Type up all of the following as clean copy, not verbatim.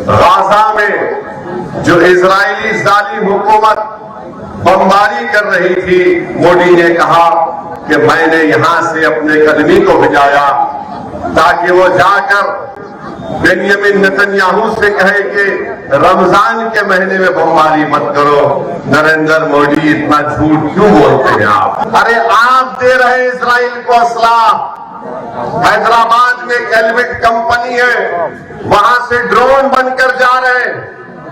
Gaza में जो Israeli जालिम हुकूमत बमबारी कर रही थी, मोदी ने कहा कि मैंने यहां से अपने कदमी को भिजाया ताकि वो जाकर बेंजामिन नेतन्याहू से कहे कि रमजान के महीने में बमबारी मत करो। नरेंद्र मोदी इतना झूठ क्यों बोलते हैं आप? अरे आप दे रहे इजराइल को असला। हैदराबाद में एक एलविट कंपनी है, वहां से ड्रोन बनकर जा रहे हैं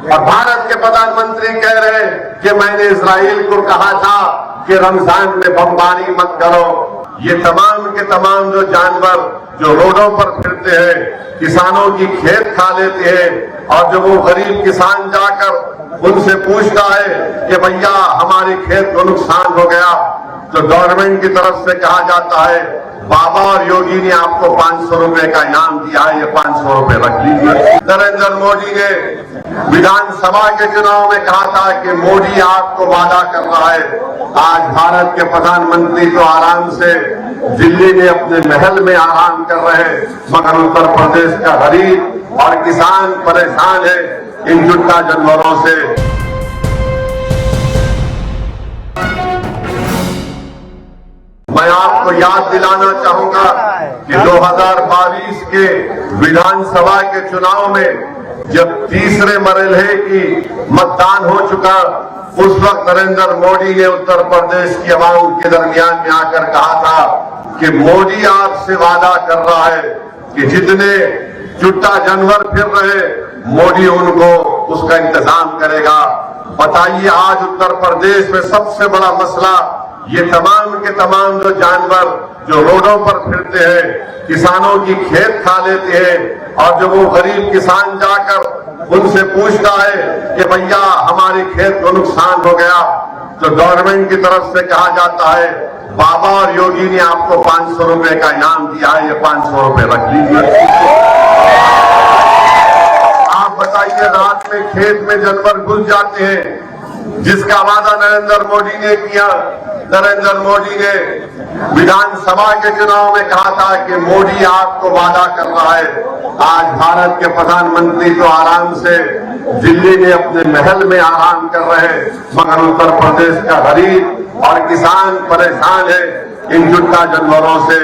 और भारत के प्रधानमंत्री कह रहे हैं कि मैंने इजराइल को कहा था कि रमजान में बमबारी मत करो। ये तमाम के तमाम जो जानवर जो रोडों पर फिरते हैं, किसानों की खेत खा लेते हैं, और जब वो गरीब किसान जाकर उनसे पूछता है कि भैया हमारे खेत को नुकसान हो गया, तो गवर्नमेंट की तरफ से कहा जाता है बाबा और योगी ने आपको 500 रुपए का इनाम दिया है, ये 500 रुपए रख लीजिए। नरेंद्र मोदी ने विधानसभा के चुनाव में कहा था कि मोदी आपको वादा कर रहा है। आज भारत के प्रधानमंत्री तो आराम से दिल्ली में अपने महल में आराम कर रहे हैं, मगर उत्तर प्रदेश का गरीब और किसान परेशान है इन जुट्टा जानवरों से। मैं आपको याद दिलाना चाहूंगा कि 2022 के विधानसभा के चुनाव में जब तीसरे मरहले की मतदान हो चुका, उस वक्त नरेंद्र मोदी ने उत्तर प्रदेश की आवाम के दरमियान में आकर कहा था कि मोदी आपसे वादा कर रहा है कि जितने जुट्टा जानवर फिर रहे, मोदी उनको उसका इंतजाम करेगा। बताइए, आज उत्तर प्रदेश में सबसे बड़ा मसला ये तमाम के तमाम जो जानवर जो रोडों पर फिरते हैं, किसानों की खेत खा लेते हैं, और जब वो गरीब किसान जाकर उनसे पूछता है कि भैया हमारे खेत को नुकसान हो गया, तो गवर्नमेंट की तरफ से कहा जाता है बाबा और योगी ने आपको 500 रुपए का इनाम दिया है, ये 500 रुपए रख लीजिए। आप बताइए, रात में खेत में जानवर घुस जाते हैं, जिसका वादा नरेंद्र मोदी ने किया। नरेंद्र मोदी ने विधानसभा के चुनाव में कहा था कि मोदी आपको वादा कर रहा है। आज भारत के प्रधानमंत्री तो आराम से दिल्ली में अपने महल में आराम कर रहे हैं, मगर उत्तर प्रदेश का गरीब और किसान परेशान है इन जुट्टा जानवरों से।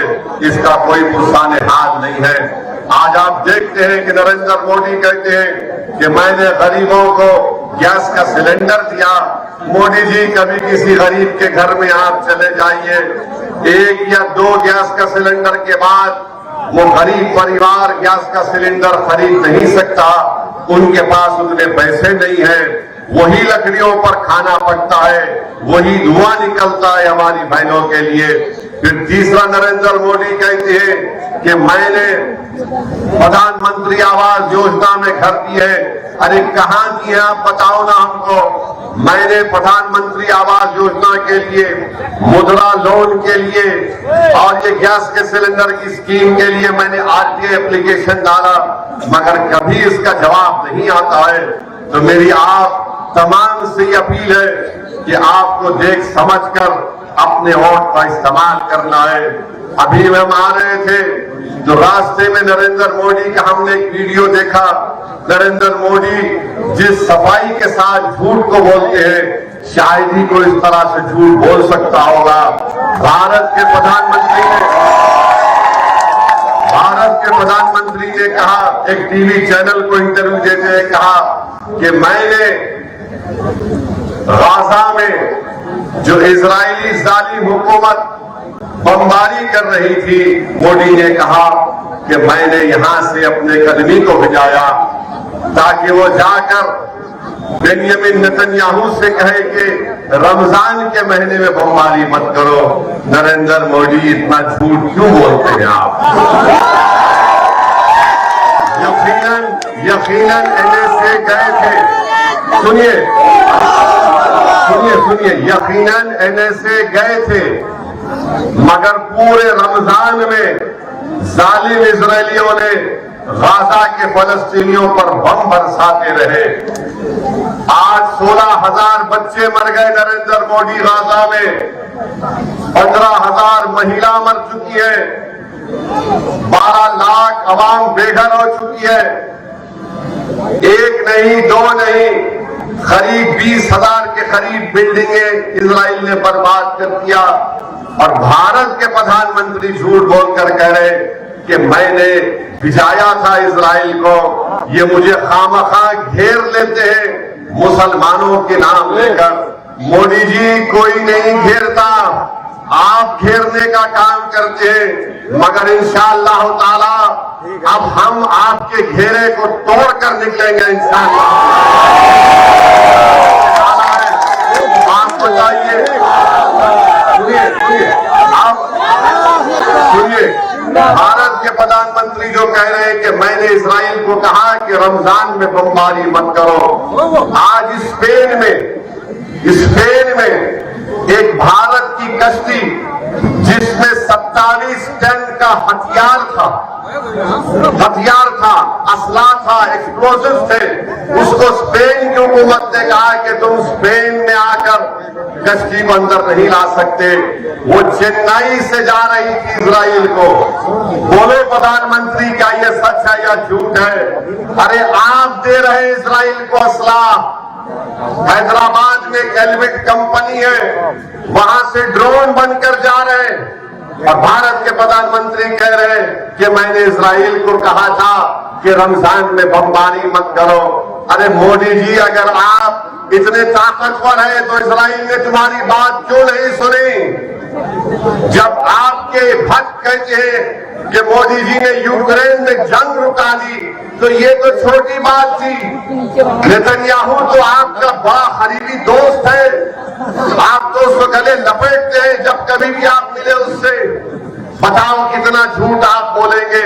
इसका कोई पुरसाने हाथ नहीं है। आज आप देखते हैं कि नरेंद्र मोदी कहते हैं कि मैंने गरीबों को गैस का सिलेंडर दिया। मोदी जी, कभी किसी गरीब के घर में आप चले जाइए, 1 या 2 गैस का सिलेंडर के बाद वो गरीब परिवार गैस का सिलेंडर खरीद नहीं सकता, उनके पास उतने पैसे नहीं है। वही लकड़ियों पर खाना पकता है, वही धुआं निकलता है हमारी बहनों के लिए। फिर तीसरा नरेंद्र मोदी कहते हैं कि मैंने प्रधानमंत्री आवास योजना में घर दिए। अरे कहां दिए आप बताओ ना हमको। मैंने प्रधानमंत्री आवास योजना के लिए, मुद्रा लोन के लिए और ये गैस के सिलेंडर की स्कीम के लिए मैंने आरटीआई एप्लीकेशन डाला, मगर कभी इसका जवाब नहीं आता है। तो मेरी आप तमाम से अपील है कि आपको देख समझकर अपने वोट का इस्तेमाल करना है। अभी हम आ रहे थे तो रास्ते में नरेंद्र मोदी का हमने एक वीडियो देखा। नरेंद्र मोदी जिस सफाई के साथ झूठ को बोलते हैं, शायद ही कोई इस तरह से झूठ बोल सकता होगा। भारत के प्रधानमंत्री ने कहा, एक टीवी चैनल को इंटरव्यू देते हुए कहा कि मैंने गाजा में जो इजरायली जालिम हुकूमत बमबारी कर रही थी, मोदी ने कहा कि मैंने यहां से अपने कदमी को भिजाया ताकि वो जाकर बेंजामिन नेतन्याहू से कहे कि रमजान के महीने में बमबारी मत करो। नरेंद्र मोदी इतना झूठ क्यों बोलते हैं आप? यकीनन एनएसए गए थे। सुनिए, यकीनन एनएसए गए थे, मगर पूरे रमजान में जालिम इजरायलियों ने गाजा के फलस्तीनियों पर बम बरसाते रहे। आज 16,000 बच्चे मर गए नरेंद्र मोदी गाजा में, 15,000 महिला मर चुकी है, 12 लाख अवाम बेघर हो चुकी है, नहीं, 2 नहीं, करीब 20,000 के करीब बिल्डिंगें इजराइल ने बर्बाद कर दिया। और भारत के प्रधानमंत्री झूठ बोलकर कह रहे कि मैंने भिजाया था इजराइल को, ये मुझे खामखा घेर लेते हैं मुसलमानों के नाम लेकर। मोदी जी, कोई नहीं घेरता, आप घेरने का काम करते हैं, मगर इंशाअल्लाह ताला अब हम आपके घेरे को तोड़कर निकलेंगे इंशाअल्लाह। आप बताइए, सुनिए, भारत के प्रधानमंत्री जो कह रहे हैं कि मैंने इजराइल को कहा कि रमजान में बमबारी मत करो। आज स्पेन में एक भारत की कश्ती जिसमें 27 टन का हथियार था, असला था, एक्सप्लोजिव थे, उसको स्पेन की हुकूमत ने कहा कि तुम स्पेन में आकर कश्ती को अंदर नहीं ला सकते। वो चेन्नई से जा रही थी इजराइल को। बोलो प्रधानमंत्री, क्या ये सच है या झूठ है? अरे आप दे रहे इजराइल को असला। हैदराबाद में एक एलविट कंपनी है, वहां से ड्रोन बनकर जा रहे हैं और भारत के प्रधानमंत्री कह रहे हैं कि मैंने इजराइल को कहा था कि रमजान में बमबारी मत करो। अरे मोदी जी, अगर आप इतने ताकतवर हैं तो इजराइल ने तुम्हारी बात क्यों नहीं सुनी? जब आपके भक्त कहते हैं कि मोदी जी ने यूक्रेन में जंग रुका दी, तो ये तो छोटी बात थी। नेतन्याहू तो आपका बड़ा करीबी दोस्त है, आप तो उसको गले लपेटते हैं जब कभी भी आप मिले उससे। बताओ कितना झूठ आप बोलेंगे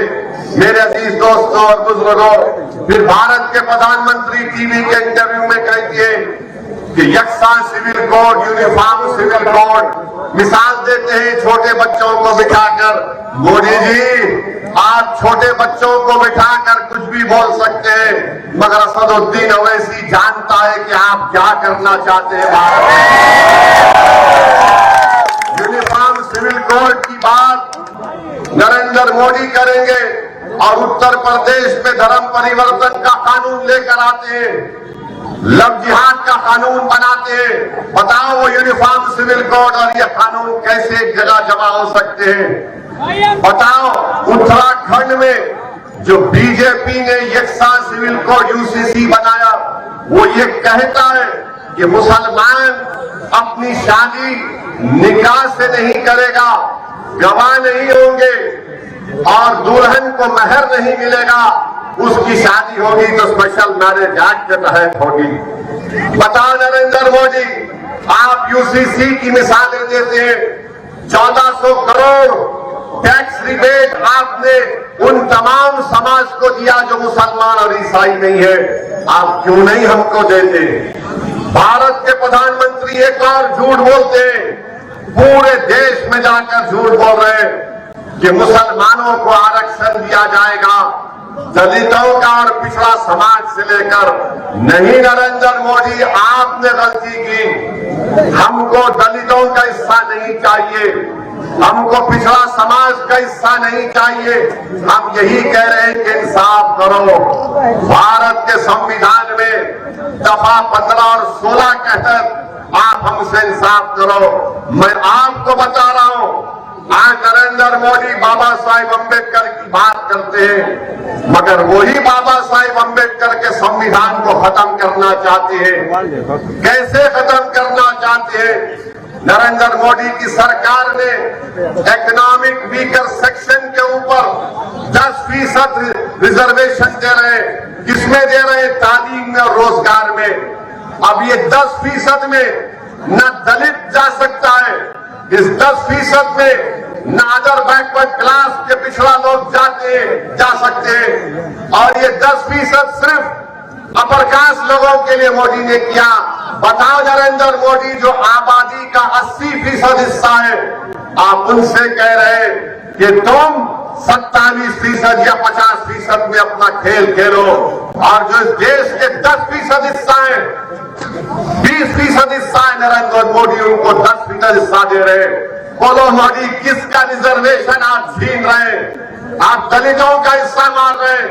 मेरे अजीज दोस्तों और बुजुर्गों। फिर भारत के प्रधानमंत्री टीवी के इंटरव्यू में कहती है कि यकसा civil code, uniform civil code, मिसाल देते हैं छोटे बच्चों को बिठाकर। मोदी जी, आप छोटे बच्चों को बिठाकर कुछ भी बोल सकते हैं, मगर असदुद्दीन ओवैसी जानता है कि आप क्या करना चाहते हैं भारत में। यूनिफॉर्म सिविल कोड की बात नरेंद्र मोदी करेंगे और उत्तर प्रदेश में धर्म परिवर्तन का कानून लेकर आते हैं, लव जिहाद का कानून बनाते हैं। बताओ वो यूनिफॉर्म सिविल कोड और ये कानून कैसे एक जगह जमा हो सकते हैं? बताओ उत्तराखंड में जो बीजेपी ने यकसा सिविल कोड यूसीसी बनाया, वो ये कहता है कि मुसलमान अपनी शादी निकाह से नहीं करेगा, गवाह नहीं होंगे और दुल्हन को महर नहीं मिलेगा, उसकी शादी होगी तो स्पेशल मैरिज एक्ट के तहत होगी। बताओ नरेंद्र मोदी, आप यूसीसी की मिसालें देते हैं, 1400 करोड़ टैक्स रिबेट आपने उन तमाम समाज को दिया जो मुसलमान और ईसाई नहीं है, आप क्यों नहीं हमको देते? भारत के प्रधानमंत्री एक और झूठ बोलते हैं, पूरे देश में जाकर झूठ बोल रहे हैं कि मुसलमानों को आरक्षण दिया जाएगा, दलितों का और पिछड़ा समाज से लेकर। नहीं नरेंद्र मोदी, आपने गलती की। हमको दलितों का हिस्सा नहीं चाहिए, हमको पिछड़ा समाज का हिस्सा नहीं चाहिए। हम यही कह रहे हैं कि इंसाफ करो। भारत के संविधान में दफा 15 और 16 के तहत आप हमसे इंसाफ करो। मैं आपको बता रहा हूं, आज नरेंद्र मोदी बाबा साहेब अम्बेडकर की बात करते हैं, मगर वही बाबा साहेब अम्बेडकर के संविधान को खत्म करना चाहते हैं। कैसे खत्म करना चाहते हैं? नरेंद्र मोदी की सरकार ने इकोनॉमिक वीकर सेक्शन के ऊपर 10% रिजर्वेशन दे रहे हैं। किसमें दे रहे हैं? तालीम में और रोजगार में। अब ये 10% में न दलित जा सकता है, इस 10% में न अदर बैकवर्ड क्लास के पिछड़ा लोग जा सकते हैं, और ये 10% सिर्फ अपर कास्ट लोगों के लिए मोदी ने किया। बताओ नरेंद्र मोदी, जो आबादी का 80% हिस्सा है, आप उनसे कह रहे हैं कि तुम 27% या 50% में अपना खेल खेलो, और जो देश के 10% हिस्सा है, 20% हिस्सा है, नरेंद्र मोदी उनको 10% हिस्सा दे रहे हैं। बोलो मोदी, किसका रिजर्वेशन आप छीन रहे हैं? आप दलितों का हिस्सा मार रहे हैं,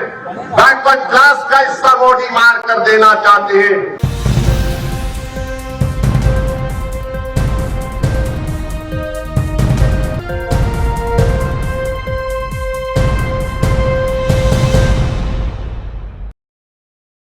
बैकवर्ड क्लास का हिस्सा मोदी मार कर देने देना चाहते हैं।